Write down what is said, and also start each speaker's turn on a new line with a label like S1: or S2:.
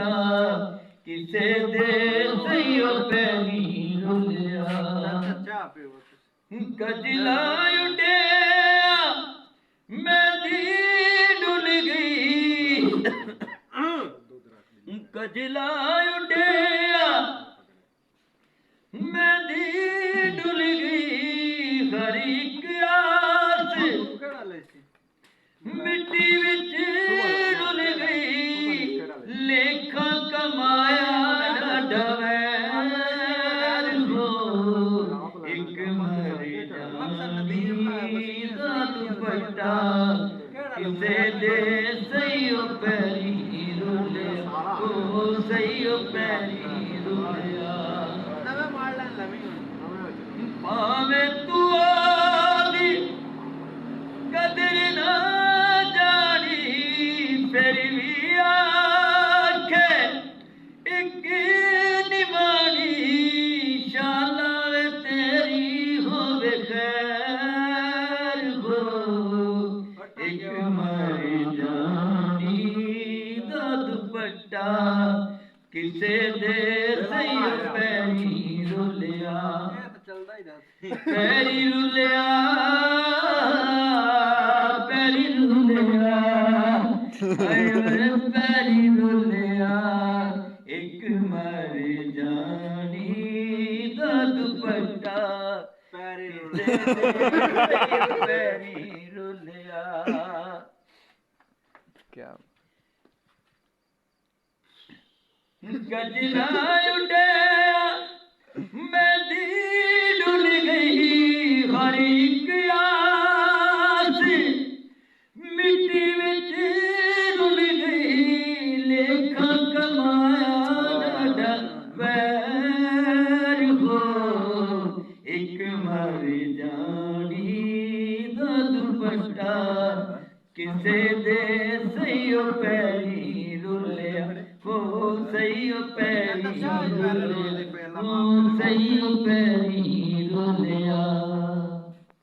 S1: दुपट्टा किसे दे सैयो पैनी रुलिया कजला उड़िया मेहंदी डुल गई कजला उड़िया मेहंदी डुल गई हर एक आस मिट्टी विच डुल गई लेखा कमाया डवैर हो एक मरी जानी दा दुपट्टा किसे दे सैयो पैरी रुलिया ओ सैयो पैरी रुलिया भावे तू आदी कदर ना जानी फिर भी आखे एक निमानी शाला तेरी होवे खैर हो एक मरी जानी दा दुपट्टा किसे दे सैयो पैरी रुलिया पैरी रुलिया पैरी रुलिया पैरी रुलिया एक मर जानी दा दुपट्टा पैरी रुलिया क्या गजला उड़िया मेहंदी डुल गई हर एक आस मिट्टी विच डुल गई लेखा कमाया डवैर हो एक मर जानी दा दुपट्टा किसे दे सैयो पैरी रुलिया हो सैयो पैरी रुलिया हो सैयो पैरी रुलिया।